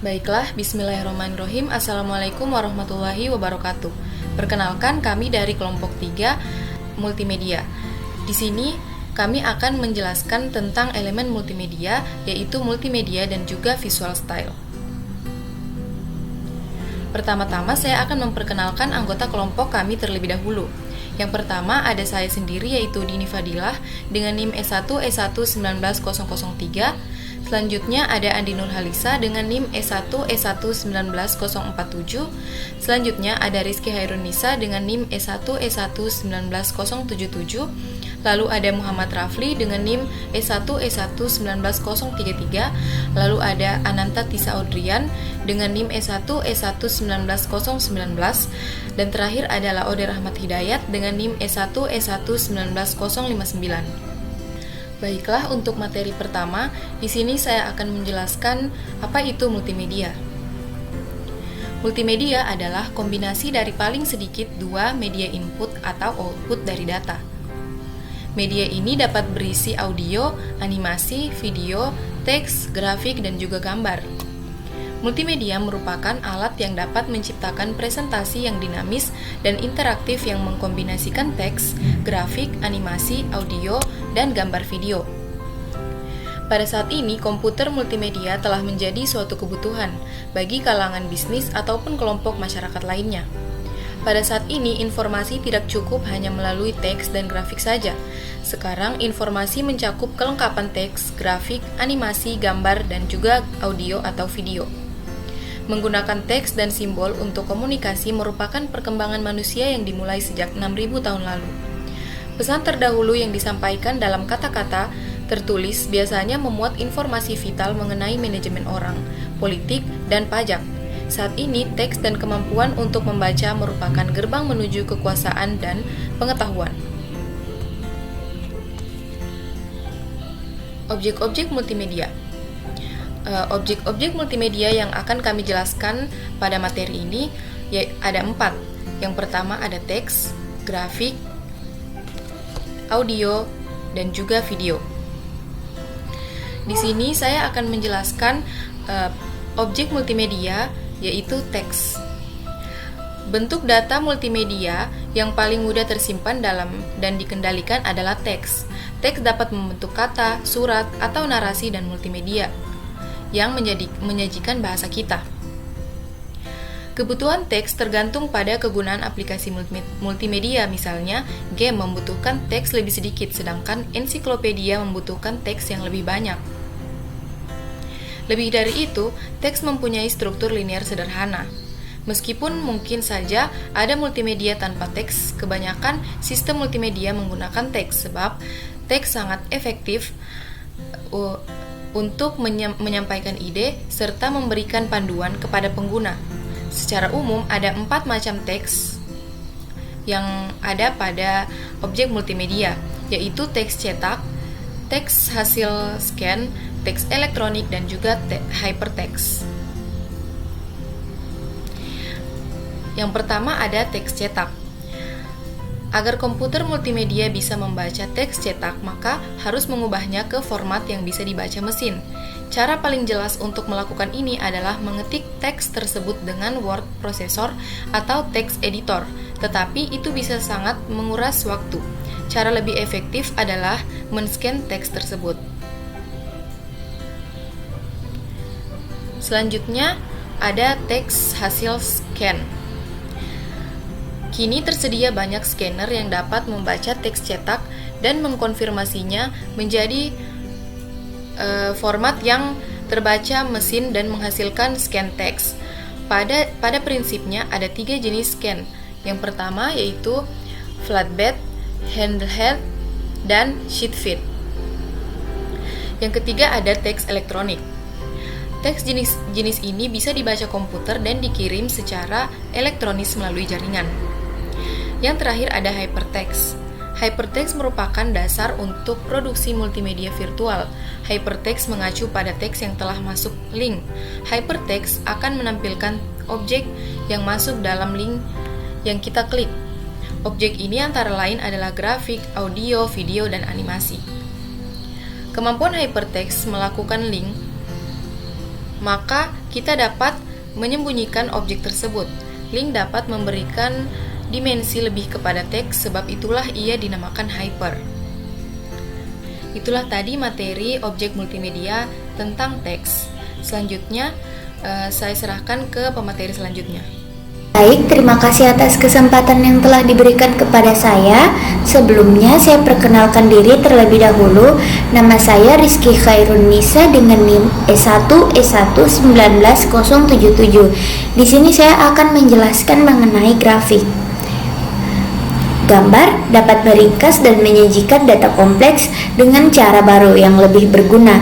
Baiklah, bismillahirrahmanirrahim. Assalamualaikum warahmatullahi wabarakatuh. Perkenalkan, kami dari kelompok 3 multimedia. Di sini kami akan menjelaskan tentang elemen multimedia, yaitu multimedia dan juga visual style. Pertama-tama saya akan memperkenalkan anggota kelompok kami terlebih dahulu. Yang pertama ada saya sendiri, yaitu Dini Fadilah dengan NIM S1 19003. Selanjutnya ada Andi Nurhalisa dengan NIM S1 19047. Selanjutnya ada Rizky Hairunisa dengan NIM S1 19077. Lalu ada Muhammad Rafli dengan NIM S1 19033. Lalu ada Ananta Tisa Audrian dengan NIM S1 19019. Dan terakhir adalah Ode Rahmat Hidayat dengan NIM S1 19059. Baiklah, untuk materi pertama, di sini saya akan menjelaskan apa itu multimedia. Multimedia adalah kombinasi dari paling sedikit dua media input atau output dari data. Media ini dapat berisi audio, animasi, video, teks, grafik, dan juga gambar. Multimedia merupakan alat yang dapat menciptakan presentasi yang dinamis dan interaktif yang mengkombinasikan teks, grafik, animasi, audio, dan gambar video. Pada saat ini, komputer multimedia telah menjadi suatu kebutuhan bagi kalangan bisnis ataupun kelompok masyarakat lainnya. Pada saat ini, informasi tidak cukup hanya melalui teks dan grafik saja. Sekarang, informasi mencakup kelengkapan teks, grafik, animasi, gambar, dan juga audio atau video. Menggunakan teks dan simbol untuk komunikasi merupakan perkembangan manusia yang dimulai sejak 6.000 tahun lalu. Pesan terdahulu yang disampaikan dalam kata-kata tertulis biasanya memuat informasi vital mengenai manajemen orang, politik, dan pajak. Saat ini, teks dan kemampuan untuk membaca merupakan gerbang menuju kekuasaan dan pengetahuan. Objek-objek multimedia. Objek-objek multimedia yang akan kami jelaskan pada materi ini ada 4. Yang pertama ada teks, grafik, audio, dan juga video. Di sini saya akan menjelaskan objek multimedia, yaitu teks. Bentuk data multimedia yang paling mudah tersimpan dalam dan dikendalikan adalah teks. Teks dapat membentuk kata, surat, atau narasi dan multimedia yang menyajikan bahasa kita. Kebutuhan teks tergantung pada kegunaan aplikasi multimedia. Misalnya, game membutuhkan teks lebih sedikit, sedangkan ensiklopedia membutuhkan teks yang lebih banyak. Lebih dari itu, teks mempunyai struktur linear sederhana. Meskipun mungkin saja ada multimedia tanpa teks, kebanyakan sistem multimedia menggunakan teks sebab teks sangat efektif untuk menyampaikan ide serta memberikan panduan kepada pengguna. Secara umum, ada 4 macam teks yang ada pada objek multimedia, yaitu teks cetak, teks hasil scan, teks elektronik, dan juga hypertext. Yang pertama ada teks cetak. Agar komputer multimedia bisa membaca teks cetak, maka harus mengubahnya ke format yang bisa dibaca mesin. Cara paling jelas untuk melakukan ini adalah mengetik teks tersebut dengan word processor atau teks editor, tetapi itu bisa sangat menguras waktu. Cara lebih efektif adalah men-scan teks tersebut. Selanjutnya ada teks hasil scan. Kini tersedia banyak scanner yang dapat membaca teks cetak dan mengkonfirmasinya menjadi format yang terbaca mesin dan menghasilkan scan teks. Pada prinsipnya ada 3 jenis scan. Yang pertama yaitu flatbed, handheld, dan sheet feed. Yang ketiga ada teks elektronik. Teks jenis ini bisa dibaca komputer dan dikirim secara elektronis melalui jaringan. Yang terakhir ada hypertext. Hypertext merupakan dasar untuk produksi multimedia virtual. Hypertext mengacu pada teks yang telah masuk link. Hypertext akan menampilkan objek yang masuk dalam link yang kita klik. Objek ini antara lain adalah grafik, audio, video, dan animasi. Kemampuan hypertext melakukan link maka kita dapat menyembunyikan objek tersebut. Link dapat memberikan dimensi lebih kepada teks, sebab itulah ia dinamakan hyper. Itulah tadi materi objek multimedia tentang teks. Selanjutnya, saya serahkan ke pemateri selanjutnya. Baik, terima kasih atas kesempatan yang telah diberikan kepada saya. Sebelumnya saya perkenalkan diri terlebih dahulu. Nama saya Rizky Khairun Nisa dengan NIM S1 19077. Di sini saya akan menjelaskan mengenai grafik. Gambar dapat meringkas dan menyajikan data kompleks dengan cara baru yang lebih berguna.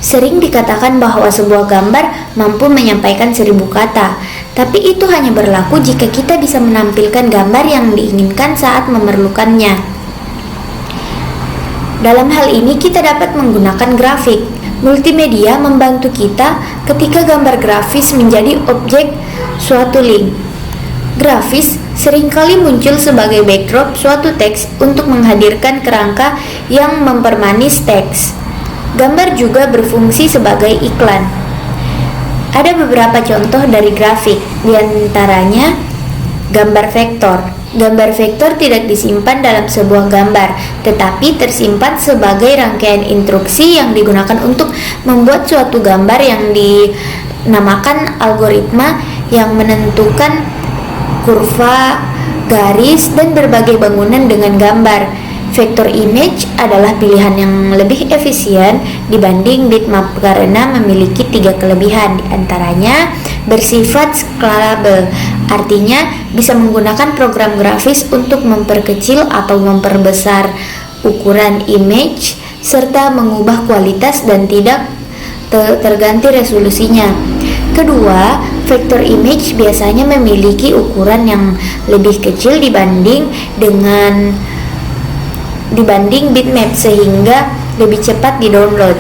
Sering dikatakan bahwa sebuah gambar mampu menyampaikan 1000 kata, tapi itu hanya berlaku jika kita bisa menampilkan gambar yang diinginkan saat memerlukannya. Dalam hal ini kita dapat menggunakan grafik. Multimedia membantu kita ketika gambar grafis menjadi objek suatu link. Grafis seringkali muncul sebagai backdrop suatu teks untuk menghadirkan kerangka yang mempermanis teks. Gambar juga berfungsi sebagai iklan. Ada beberapa contoh dari grafik, diantaranya gambar vektor. Gambar vektor tidak disimpan dalam sebuah gambar, tetapi tersimpan sebagai rangkaian instruksi yang digunakan untuk membuat suatu gambar yang dinamakan algoritma yang menentukan kurva, garis, dan berbagai bangunan dengan gambar. Vector image adalah pilihan yang lebih efisien dibanding bitmap karena memiliki 3 kelebihan, diantaranya bersifat scalable, artinya bisa menggunakan program grafis untuk memperkecil atau memperbesar ukuran image serta mengubah kualitas dan tidak terganti resolusinya. Kedua, vector image biasanya memiliki ukuran yang lebih kecil dibanding bitmap sehingga lebih cepat di-download.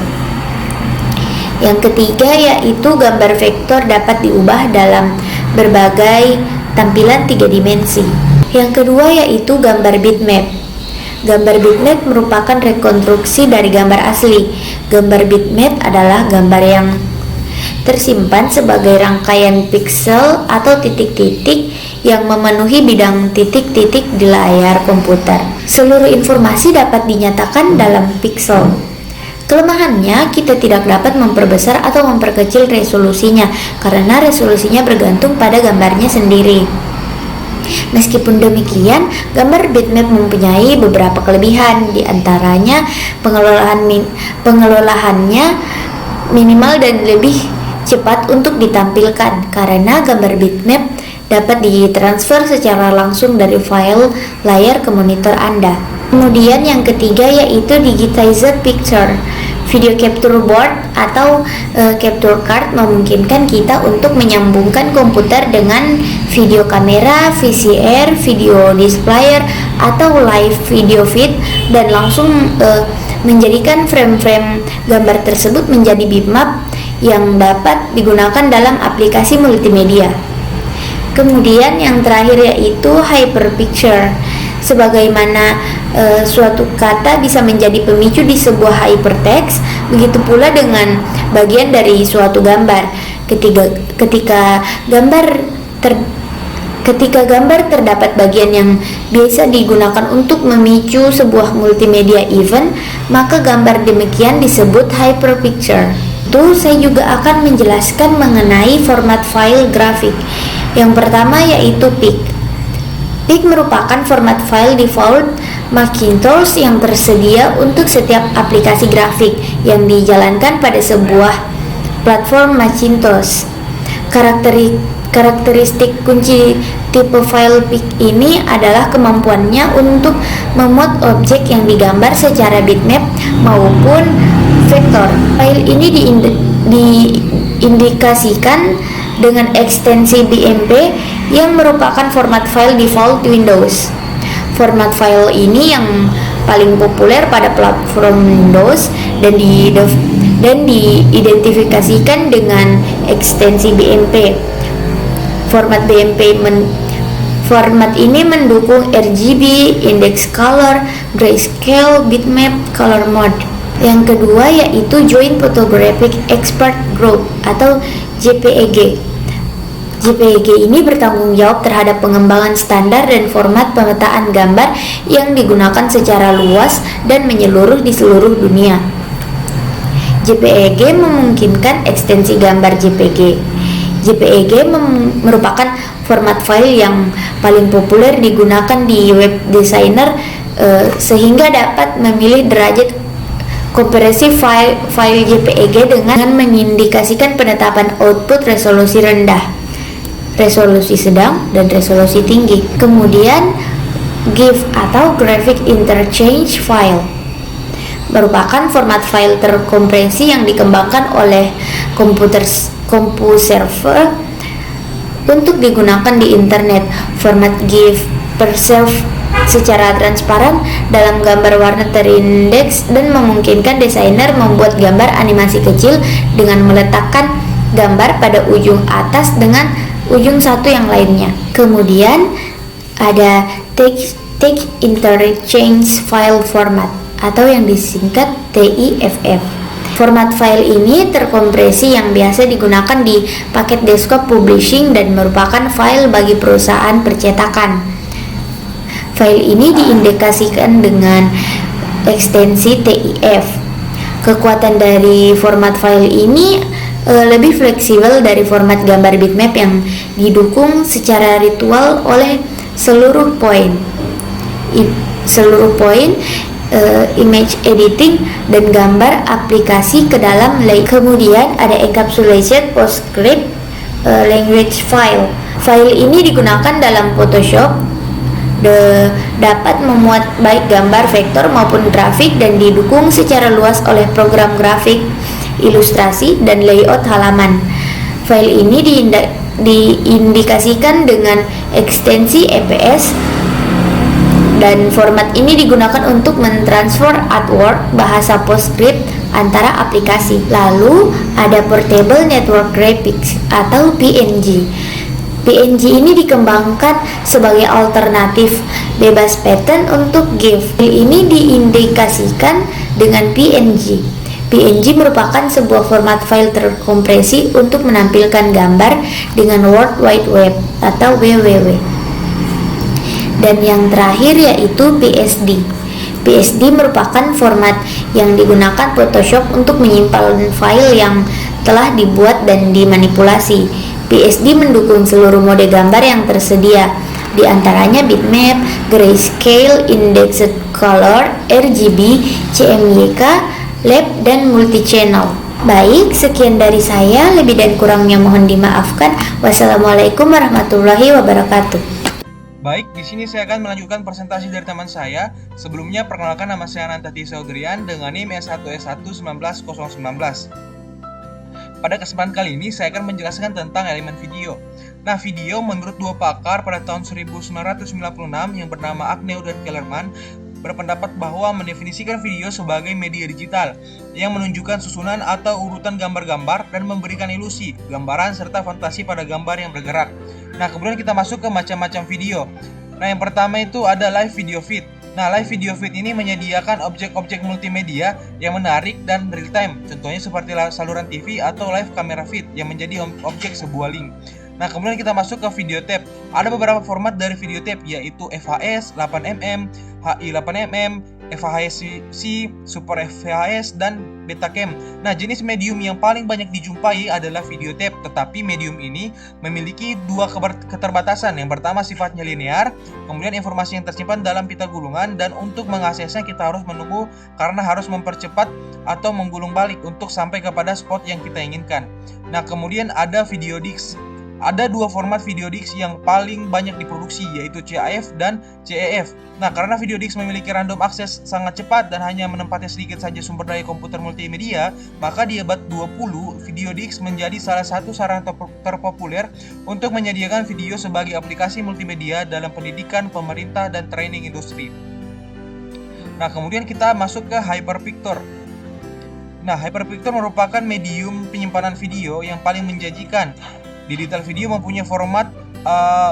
Yang ketiga yaitu gambar vektor dapat diubah dalam berbagai tampilan 3 dimensi. Yang kedua yaitu gambar bitmap. Gambar bitmap merupakan rekonstruksi dari gambar asli. Gambar bitmap adalah gambar yang tersimpan sebagai rangkaian piksel atau titik-titik yang memenuhi bidang titik-titik di layar komputer. Seluruh informasi dapat dinyatakan dalam piksel. Kelemahannya, kita tidak dapat memperbesar atau memperkecil resolusinya karena resolusinya bergantung pada gambarnya sendiri. Meskipun demikian, gambar bitmap mempunyai beberapa kelebihan, di antaranya pengelolaannya minimal dan lebih cepat untuk ditampilkan karena gambar bitmap dapat ditransfer secara langsung dari file layar ke monitor Anda. Kemudian yang ketiga yaitu digitized picture. Video capture board atau capture card memungkinkan kita untuk menyambungkan komputer dengan video kamera, VCR, video displayer, atau live video feed dan langsung menjadikan frame-frame gambar tersebut menjadi bitmap yang dapat digunakan dalam aplikasi multimedia. Kemudian yang terakhir yaitu hyperpicture. Sebagaimana suatu kata bisa menjadi pemicu di sebuah hypertext, begitu pula dengan bagian dari suatu gambar. Ketika gambar terdapat bagian yang biasa digunakan untuk memicu sebuah multimedia event, maka gambar demikian disebut hyperpicture. Saya juga akan menjelaskan mengenai format file grafik. Yang pertama yaitu PIC. PIC merupakan format file default Macintosh yang tersedia untuk setiap aplikasi grafik yang dijalankan pada sebuah platform Macintosh. Karakteristik kunci tipe file PIC ini adalah kemampuannya untuk memuat objek yang digambar secara bitmap maupun vektor. File ini diindikasikan dengan ekstensi BMP yang merupakan format file default Windows. Format file ini yang paling populer pada platform Windows dan diidentifikasikan dengan ekstensi BMP. Format ini mendukung RGB, index color, grayscale, bitmap, color mode. Yang kedua yaitu Joint Photographic Expert Group atau JPEG. JPEG ini bertanggung jawab terhadap pengembangan standar dan format pemetaan gambar yang digunakan secara luas dan menyeluruh di seluruh dunia. JPEG memungkinkan ekstensi gambar JPG. JPEG merupakan format file yang paling populer digunakan di web designer sehingga dapat memilih derajat kompresi file JPEG dengan mengindikasikan penetapan output resolusi rendah, resolusi sedang, dan resolusi tinggi. Kemudian GIF atau Graphic Interchange File merupakan format file terkompresi yang dikembangkan oleh CompuServe untuk digunakan di internet. Format GIF preserve secara transparan dalam gambar warna terindeks dan memungkinkan desainer membuat gambar animasi kecil dengan meletakkan gambar pada ujung atas dengan ujung satu yang lainnya. Kemudian ada Text Interchange File Format atau yang disingkat TIFF. Format file ini terkompresi yang biasa digunakan di paket desktop publishing dan merupakan file bagi perusahaan percetakan. File ini diindikasikan dengan ekstensi TIF. Kekuatan dari format file ini lebih fleksibel dari format gambar bitmap yang didukung secara ritual oleh seluruh poin, image editing dan gambar aplikasi ke dalam layer. Kemudian ada encapsulated PostScript language file. File ini digunakan dalam Photoshop, dapat memuat baik gambar vektor maupun grafik dan didukung secara luas oleh program grafik, ilustrasi, dan layout halaman. File ini diindikasikan dengan ekstensi EPS dan format ini digunakan untuk mentransfer artwork bahasa PostScript antara aplikasi. Lalu ada Portable Network Graphics atau PNG. PNG ini dikembangkan sebagai alternatif bebas pattern untuk GIF. Ini diindikasikan dengan PNG. PNG merupakan sebuah format file terkompresi untuk menampilkan gambar dengan World Wide Web atau WWW. Dan yang terakhir yaitu PSD. PSD merupakan format yang digunakan Photoshop untuk menyimpan file yang telah dibuat dan dimanipulasi. PSD mendukung seluruh mode gambar yang tersedia, di antaranya bitmap, grayscale, indexed color, RGB, CMYK, lab, dan multi-channel. Baik, sekian dari saya. Lebih dan kurangnya mohon dimaafkan. Wassalamualaikum warahmatullahi wabarakatuh. Baik, di sini saya akan melanjutkan presentasi dari teman saya. Sebelumnya, perkenalkan nama saya Nantati Saudrian dengan NIM S1S1 19019. Pada kesempatan kali ini, saya akan menjelaskan tentang elemen video. Nah, video menurut dua pakar pada tahun 1996 yang bernama Agnew dan Kellerman berpendapat bahwa mendefinisikan video sebagai media digital yang menunjukkan susunan atau urutan gambar-gambar dan memberikan ilusi, gambaran, serta fantasi pada gambar yang bergerak. Nah, kemudian kita masuk ke macam-macam video. Nah, yang pertama itu ada live video feed. Nah, live video feed ini menyediakan objek-objek multimedia yang menarik dan real time. Contohnya seperti saluran TV atau live camera feed yang menjadi objek sebuah link. Nah, kemudian kita masuk ke video tape. Ada beberapa format dari video tape, yaitu FHS 8mm, HI 8mm, FHS-C, Super FHS, dan Betacam. Nah, jenis medium yang paling banyak dijumpai adalah video tape, tetapi medium ini memiliki dua keterbatasan. Yang pertama sifatnya linear, kemudian informasi yang tersimpan dalam pita gulungan, dan untuk mengaksesnya kita harus menunggu karena harus mempercepat atau menggulung balik untuk sampai kepada spot yang kita inginkan. Nah, kemudian ada video disc. Ada dua format video disc yang paling banyak diproduksi, yaitu CAF dan CEF. Nah, karena video disc memiliki random akses sangat cepat dan hanya menempati sedikit saja sumber daya komputer multimedia, maka di abad 20, video disc menjadi salah satu sarana terpopuler untuk menyediakan video sebagai aplikasi multimedia dalam pendidikan, pemerintah, dan training industri. Nah, kemudian kita masuk ke Hyperpicture. Nah, Hyperpicture merupakan medium penyimpanan video yang paling menjanjikan. Digital video mempunyai format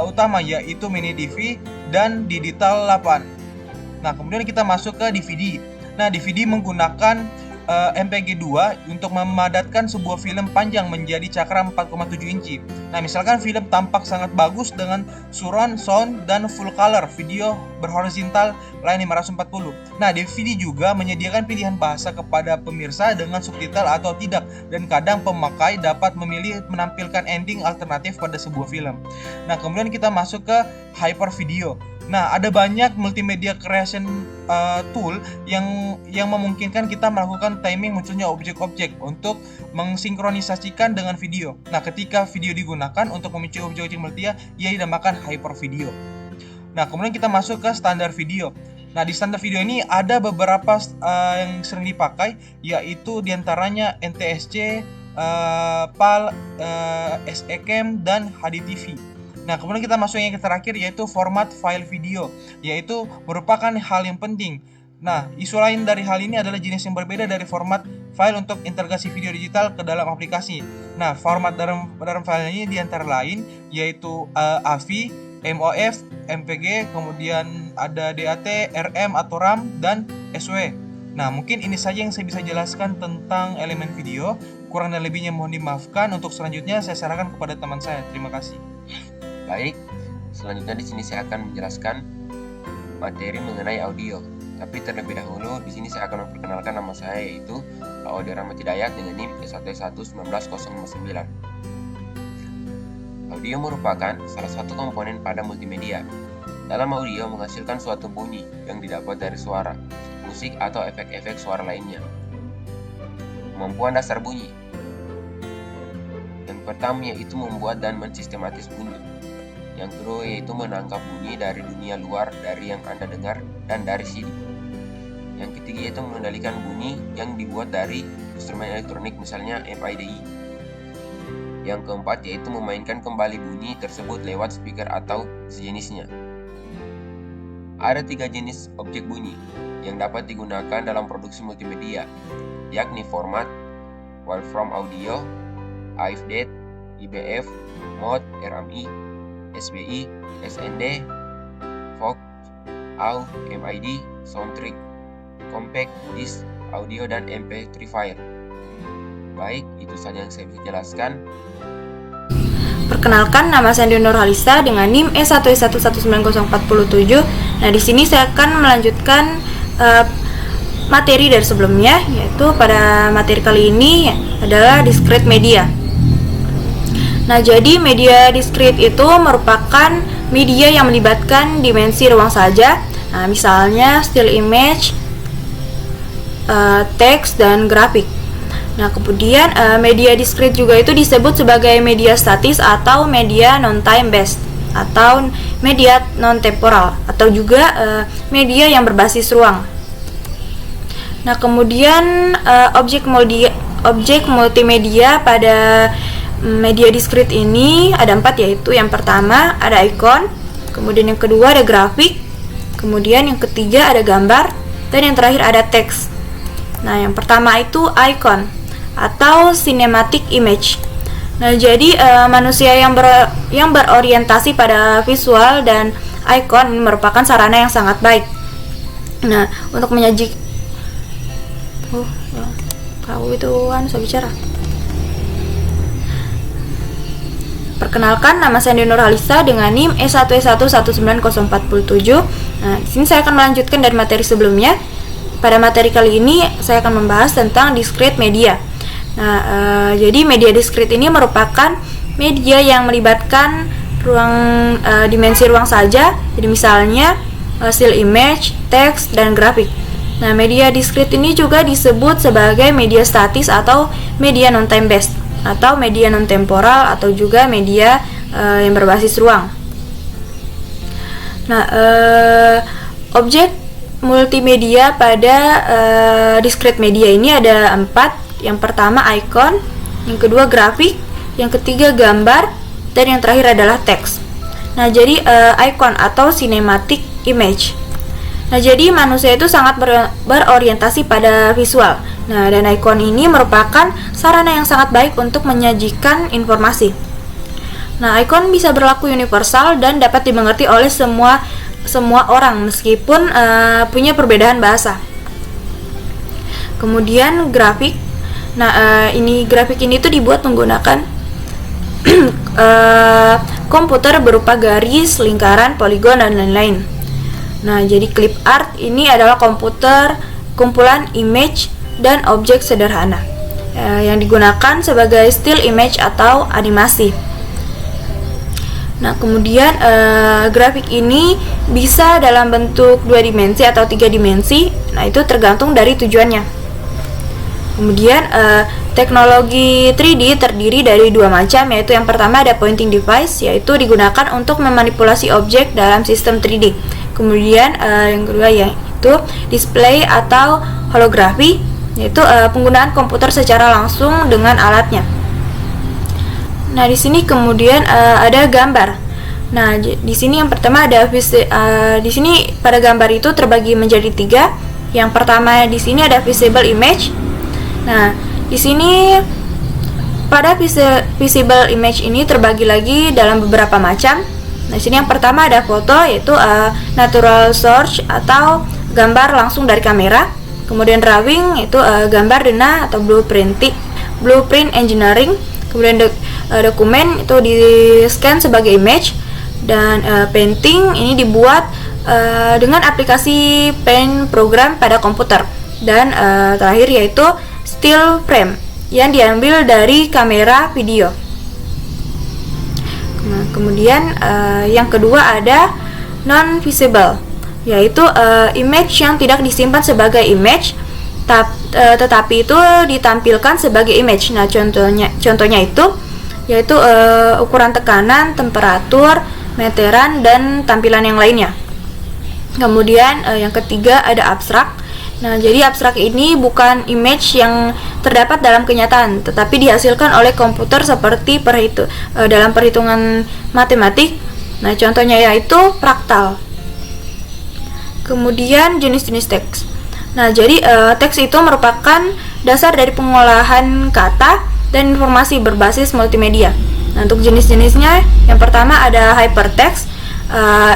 utama, yaitu mini DV dan digital 8. Nah, kemudian kita masuk ke DVD. Nah, DVD menggunakan MPG 2 untuk memadatkan sebuah film panjang menjadi cakram 4,7 inci. Nah, misalkan film tampak sangat bagus dengan surround sound dan full color video berhorizontal line 540. Nah, DVD juga menyediakan pilihan bahasa kepada pemirsa dengan subtitle atau tidak, dan kadang pemakai dapat memilih menampilkan ending alternatif pada sebuah film. Nah, kemudian kita masuk ke Hyper Video. Nah, ada banyak multimedia creation tool yang memungkinkan kita melakukan timing munculnya objek-objek untuk mensinkronisasikan dengan video. Nah, ketika video digunakan untuk memicu objek-objek multimedia, ia dinamakan hyper video. Nah, kemudian kita masuk ke standar video. Nah, di standar video ini ada beberapa yang sering dipakai, yaitu diantaranya NTSC, PAL, SECAM, dan HDTV. Nah, kemudian kita masuk yang terakhir, yaitu format file video, yaitu merupakan hal yang penting. Nah, isu lain dari hal ini adalah jenis yang berbeda dari format file untuk integrasi video digital ke dalam aplikasi. Nah, format dalam file ini diantara lain yaitu AVI, MOF, MPG, kemudian ada DAT, RM atau RAM, dan SW. Nah, mungkin ini saja yang saya bisa jelaskan tentang elemen video. Kurang dan lebihnya mohon dimaafkan. Untuk selanjutnya saya sarankan kepada teman saya. Terima kasih. Baik, selanjutnya di sini saya akan menjelaskan materi mengenai audio. Tapi terlebih dahulu di sini saya akan memperkenalkan nama saya, yaitu Audio Rahmat Hidayat dengan NIM S1S1-19059. Audio merupakan salah satu komponen pada multimedia. Dalam audio menghasilkan suatu bunyi yang didapat dari suara, musik atau efek-efek suara lainnya. Kemampuan dasar bunyi. Yang pertama yaitu membuat dan mensistematis bunyi. Yang kedua yaitu menangkap bunyi dari dunia luar dari yang Anda dengar dan dari CD. Yang ketiga yaitu mengendalikan bunyi yang dibuat dari instrumen elektronik, misalnya MIDI. Yang keempat yaitu memainkan kembali bunyi tersebut lewat speaker atau sejenisnya. Ada 3 jenis objek bunyi yang dapat digunakan dalam produksi multimedia, yakni format, waveform audio, AFDET, IBF, MOD, RMI, SBI, SND, FOG, AU, MID, Soundtrack, Compact, Disk, Audio, dan MP3 file. Baik, itu saja yang saya bisa jelaskan. Perkenalkan, nama saya Andi Nurhalisa dengan NIM S1S1199047. Nah, di sini saya akan melanjutkan materi dari sebelumnya, yaitu pada materi kali ini adalah discrete media. Nah, jadi media discrete itu merupakan media yang melibatkan dimensi ruang saja. Nah, misalnya still image, teks, dan grafik. Nah, kemudian media discrete juga itu disebut sebagai media statis atau media non-time based atau media non-temporal atau juga media yang berbasis ruang. Nah, kemudian objek multimedia pada media discrete ini ada 4, yaitu yang pertama ada icon, kemudian yang kedua ada grafik, kemudian yang ketiga ada gambar, dan yang terakhir ada teks. Nah, yang pertama itu icon atau cinematic image. Nah, jadi manusia yang berorientasi pada visual dan icon ini merupakan sarana yang sangat baik. Nah, untuk menyajikan kau itu saya bicara. Perkenalkan, nama saya Andi Nurhalisa dengan NIM S1S1199047. Nah, di sini saya akan melanjutkan dari materi sebelumnya. Pada materi kali ini saya akan membahas tentang discrete media. Nah, jadi media discrete ini merupakan media yang melibatkan dimensi ruang saja. Jadi misalnya still image, teks, dan grafik. Nah, media discrete ini juga disebut sebagai media statis atau media non-time based atau media non-temporal atau juga media yang berbasis ruang. Nah, objek multimedia pada discrete media ini ada 4. Yang pertama icon, yang kedua grafik, yang ketiga gambar, dan yang terakhir adalah teks. Nah, jadi icon atau cinematic image. Nah, jadi manusia itu sangat berorientasi pada visual. Nah, dan icon ini merupakan sarana yang sangat baik untuk menyajikan informasi. Nah, icon bisa berlaku universal dan dapat dimengerti oleh semua orang meskipun punya perbedaan bahasa. Kemudian grafik. Nah, grafik ini tuh dibuat menggunakan komputer berupa garis, lingkaran, poligon, dan lain-lain. Nah, jadi clip art ini adalah kumpulan image dan objek sederhana yang digunakan sebagai still image atau animasi. Nah, kemudian grafik ini bisa dalam bentuk 2 dimensi atau 3 dimensi. Nah, itu tergantung dari tujuannya. Kemudian teknologi 3D terdiri dari 2 macam, yaitu yang pertama ada pointing device, yaitu digunakan untuk memanipulasi objek dalam sistem 3D. Kemudian yang kedua yaitu display atau holografi, yaitu penggunaan komputer secara langsung dengan alatnya. Nah, di sini kemudian ada gambar. Nah, di sini yang pertama ada di sini pada gambar itu terbagi menjadi 3. Yang pertama di sini ada visible image. Nah, di sini pada visible image ini terbagi lagi dalam beberapa macam. Nah, di sini yang pertama ada foto, yaitu natural source atau gambar langsung dari kamera. Kemudian drawing, yaitu gambar denah atau blueprint engineering. Kemudian dokumen itu di scan sebagai image. Dan painting ini dibuat dengan aplikasi paint program pada komputer. Dan terakhir yaitu still frame yang diambil dari kamera video. Nah, kemudian yang kedua ada non visible, yaitu image yang tidak disimpan sebagai image tetapi itu ditampilkan sebagai image. Nah, contohnya itu yaitu ukuran tekanan, temperatur, meteran, dan tampilan yang lainnya. Kemudian yang ketiga ada abstrak. Nah, jadi abstrak ini bukan image yang terdapat dalam kenyataan, tetapi dihasilkan oleh komputer seperti dalam perhitungan matematik. Nah, contohnya yaitu fraktal. Kemudian jenis-jenis teks. Nah, jadi teks itu merupakan dasar dari pengolahan kata dan informasi berbasis multimedia. Nah, untuk jenis-jenisnya, yang pertama ada hypertext.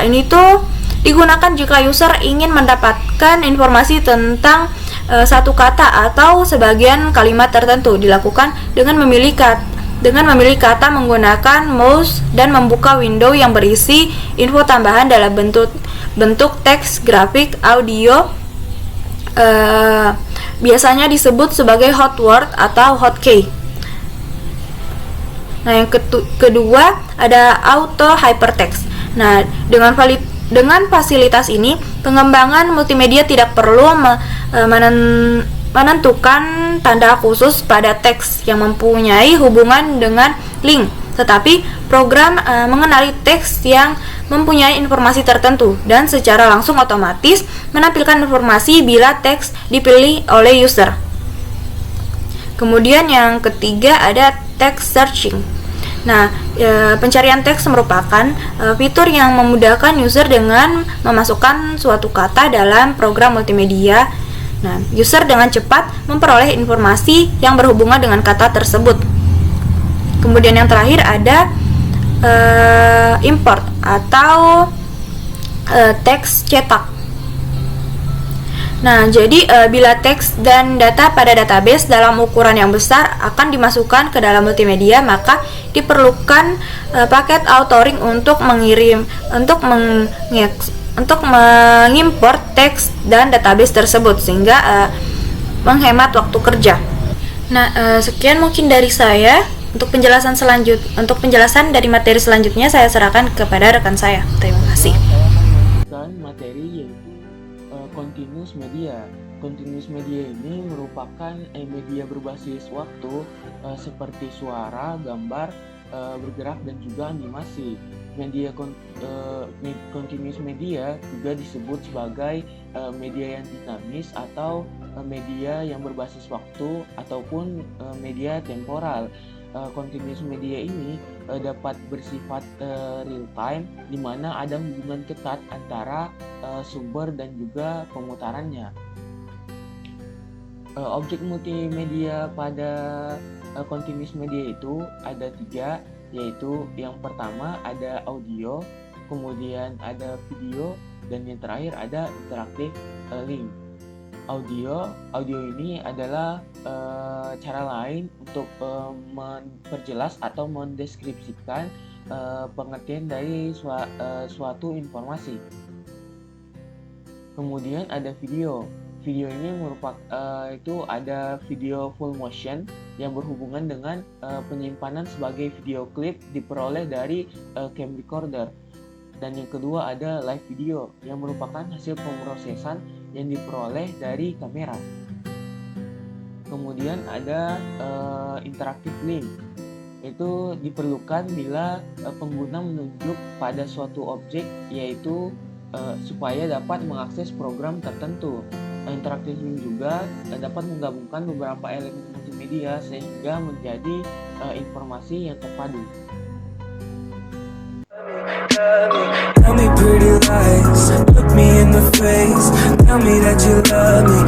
Ini tuh digunakan jika user ingin mendapatkan informasi tentang satu kata atau sebagian kalimat tertentu. Dilakukan dengan memilih kata menggunakan mouse dan membuka window yang berisi info tambahan dalam bentuk teks, grafik, audio. Biasanya disebut sebagai hot word atau hotkey. Nah, yang kedua ada auto hypertext. Nah, dengan fasilitas ini, pengembangan multimedia tidak perlu menentukan tanda khusus pada teks yang mempunyai hubungan dengan link, tetapi program mengenali teks yang mempunyai informasi tertentu dan secara langsung otomatis menampilkan informasi bila teks dipilih oleh user. Kemudian yang ketiga ada text searching. Nah, pencarian teks merupakan fitur yang memudahkan user dengan memasukkan suatu kata dalam program multimedia. Nah, user dengan cepat memperoleh informasi yang berhubungan dengan kata tersebut. Kemudian yang terakhir ada import atau teks cetak. Nah, jadi bila teks dan data pada database dalam ukuran yang besar akan dimasukkan ke dalam multimedia, maka diperlukan paket authoring untuk mengimport teks dan database tersebut sehingga menghemat waktu kerja. Nah, sekian mungkin dari saya. Untuk penjelasan dari materi selanjutnya saya serahkan kepada rekan saya. Terima kasih. Materi yaitu continuous media. Continuous media ini merupakan media berbasis waktu seperti suara, gambar, bergerak, dan juga animasi. Continuous media juga disebut sebagai media yang dinamis atau media yang berbasis waktu ataupun media temporal. Continuous media ini dapat bersifat real time, di mana ada hubungan ketat antara sumber dan juga pemutarannya. Objek multimedia pada continuous media itu ada 3, yaitu yang pertama ada audio, kemudian ada video, dan yang terakhir ada interactive link. Audio ini adalah cara lain untuk memperjelas atau mendeskripsikan pengertian dari suatu informasi. Kemudian ada video. Video ini merupakan itu ada video full motion yang berhubungan dengan penyimpanan sebagai video klip diperoleh dari cam recorder. Dan yang kedua ada live video yang merupakan hasil pemrosesan yang diperoleh dari kamera. Kemudian ada interactive link. Itu diperlukan bila pengguna menunjuk pada suatu objek, yaitu supaya dapat mengakses program tertentu. Interactive link juga dapat menggabungkan beberapa elemen multimedia sehingga menjadi informasi yang terpadu. Tell me pretty lies, look me in the face, tell me that you love me,